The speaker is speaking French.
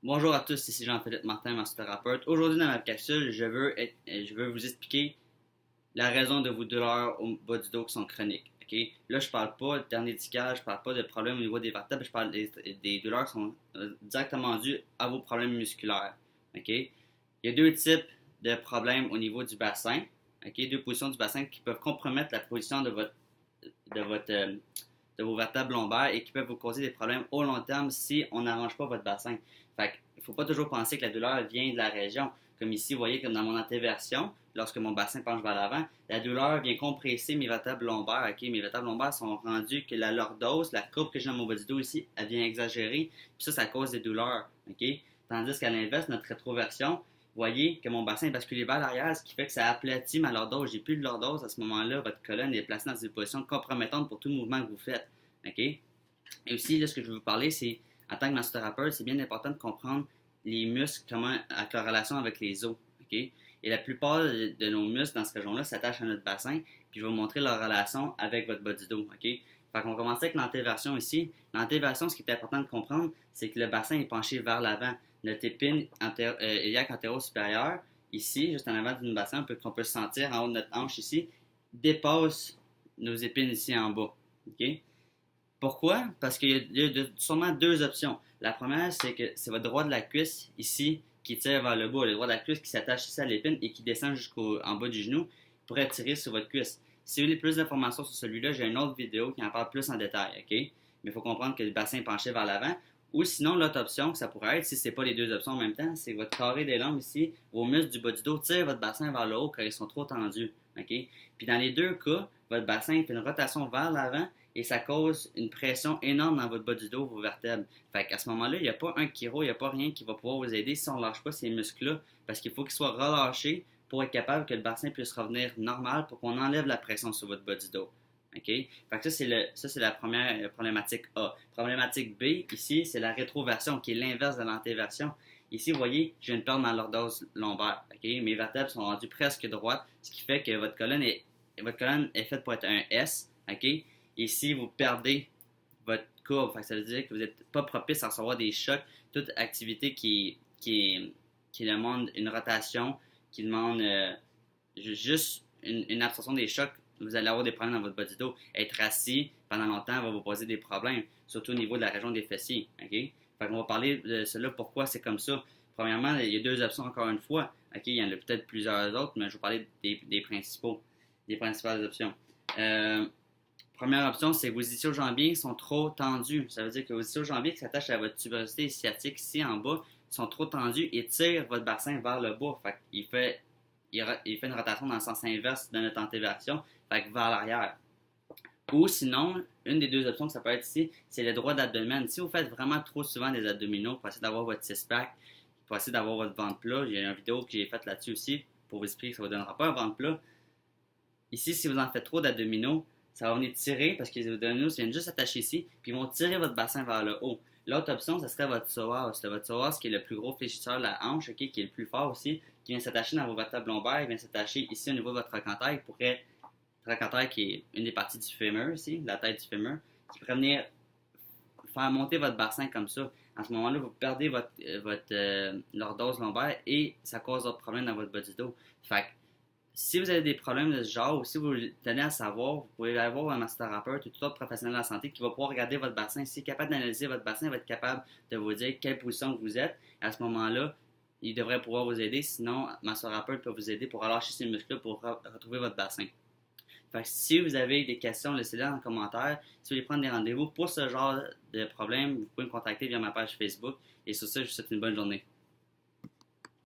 Bonjour à tous, ici Jean-Philippe Martin, massothérapeute. Aujourd'hui dans ma capsule, je veux vous expliquer la raison de vos douleurs au bas du dos qui sont chroniques. Ok? Là, je parle pas de hernie discale, je parle pas de problèmes au niveau des vertèbres, je parle des douleurs qui sont directement dues à vos problèmes musculaires. Ok? Il y a deux types de problèmes au niveau du bassin. Ok? Deux positions du bassin qui peuvent compromettre la position de votre, euh, de vos vertèbres lombaires et qui peuvent vous causer des problèmes au long terme si on n'arrange pas votre bassin. Fait il ne faut pas toujours penser que la douleur vient de la région. Comme ici, vous voyez, comme dans mon antéversion, lorsque mon bassin penche vers l'avant, la douleur vient compresser mes vertèbres lombaires. Okay? Mes vertèbres lombaires sont rendues que la lordose, la courbe que j'ai dans mon bas du dos ici, elle vient exagérer. Puis ça cause des douleurs. Okay? Tandis qu'à l'inverse, notre rétroversion, vous voyez que mon bassin est basculé vers l'arrière, ce qui fait que ça aplatit ma lordose. J'ai plus de lordose à ce moment-là. Votre colonne est placée dans une position compromettante pour tout mouvement que vous faites. OK? Et aussi, là, ce que je veux vous parler, c'est, en tant que massothérapeute, c'est bien important de comprendre les muscles, comment, avec leur relation avec les os. OK? Et la plupart de nos muscles dans cette région-là s'attachent à notre bassin, puis je vais vous montrer leur relation avec votre bas du dos. OK? Fait qu'on va commencer avec l'antéversion ici. L'antéversion, ce qui est important de comprendre, c'est que le bassin est penché vers l'avant. Notre épine iliaque antéro-supérieure, ici, juste en avant du bassin, qu'on peut sentir en haut de notre hanche ici, dépasse nos épines ici en bas. OK? Pourquoi? Parce qu'il y a sûrement deux options. La première, c'est que c'est votre droit de la cuisse ici qui tire vers le bas, le droit de la cuisse qui s'attache ici à l'épine et qui descend jusqu'en bas du genou pour tirer sur votre cuisse. Si vous voulez plus d'informations sur celui-là, j'ai une autre vidéo qui en parle plus en détail, ok? Mais il faut comprendre que le bassin est penché vers l'avant. Ou sinon, l'autre option que ça pourrait être, si ce n'est pas les deux options en même temps, c'est votre carré des lombes ici, vos muscles du bas du dos tirent votre bassin vers le haut quand ils sont trop tendus, ok? Puis dans les deux cas, votre bassin fait une rotation vers l'avant et ça cause une pression énorme dans votre bas du dos, vos vertèbres. Fait qu'à ce moment-là, il n'y a pas un chiro, il n'y a pas rien qui va pouvoir vous aider si on ne lâche pas ces muscles-là, parce qu'il faut qu'ils soient relâchés pour être capable que le bassin puisse revenir normal pour qu'on enlève la pression sur votre bas du dos. OK? Fait que ça, c'est la première problématique A. Problématique B, ici, c'est la rétroversion, qui est l'inverse de l'antéversion. Ici, vous voyez, j'ai une perte dans l'ordose lombaire. OK? Mes vertèbres sont rendues presque droites, ce qui fait que votre colonne est faite pour être un S. OK? Et si vous perdez votre courbe, ça veut dire que vous n'êtes pas propice à recevoir des chocs. Toute activité qui demande une rotation, qui demande juste une absorption des chocs, vous allez avoir des problèmes dans votre bas du dos. Être assis pendant longtemps va vous poser des problèmes, surtout au niveau de la région des fessiers. Okay? Fait qu'on va parler de cela, pourquoi c'est comme ça. Premièrement, il y a deux options encore une fois. Okay? Il y en a peut-être plusieurs autres, mais je vais parler des principales options. Première option, c'est que vos ischio-jambiers sont trop tendus. Ça veut dire que vos ischio-jambiers qui s'attachent à votre tuberosité sciatique ici en bas sont trop tendus et tirent votre bassin vers le bas. Fait il fait une rotation dans le sens inverse de notre antéversion, fait que vers l'arrière. Ou sinon, une des deux options que ça peut être ici, c'est le droit d'abdomen. Si vous faites vraiment trop souvent des abdominaux pour essayer d'avoir votre six-pack, pour essayer d'avoir votre ventre plat, il y a une vidéo que j'ai faite là-dessus aussi pour vous expliquer que ça ne vous donnera pas un ventre plat. Ici, si vous en faites trop d'abdominaux, ça va venir tirer parce que les abdominaux viennent juste s'attacher ici, puis ils vont tirer votre bassin vers le haut. L'autre option, ça serait votre psoas. C'est votre psoas qui est le plus gros fléchisseur de la hanche, okay, qui est le plus fort aussi, qui vient s'attacher dans vos vertèbres lombaires, il vient s'attacher ici au niveau de votre trochanter, trochanter qui est une des parties du fémur ici, de la tête du fémur, qui pourrait venir faire monter votre bassin comme ça. À ce moment-là, vous perdez votre lordose lombaire et ça cause d'autres problèmes dans votre bas du dos. Fait que, si vous avez des problèmes de ce genre ou si vous tenez à savoir, vous pouvez aller voir un massothérapeute ou tout autre professionnel de la santé qui va pouvoir regarder votre bassin. S'il est capable d'analyser votre bassin, il va être capable de vous dire quelle position vous êtes. À ce moment-là, il devrait pouvoir vous aider. Sinon, un massothérapeute peut vous aider pour relâcher ces muscles-là pour retrouver votre bassin. Fait que si vous avez des questions, laissez-les en commentaire. Si vous voulez prendre des rendez-vous pour ce genre de problème, vous pouvez me contacter via ma page Facebook. Et sur ça, je vous souhaite une bonne journée.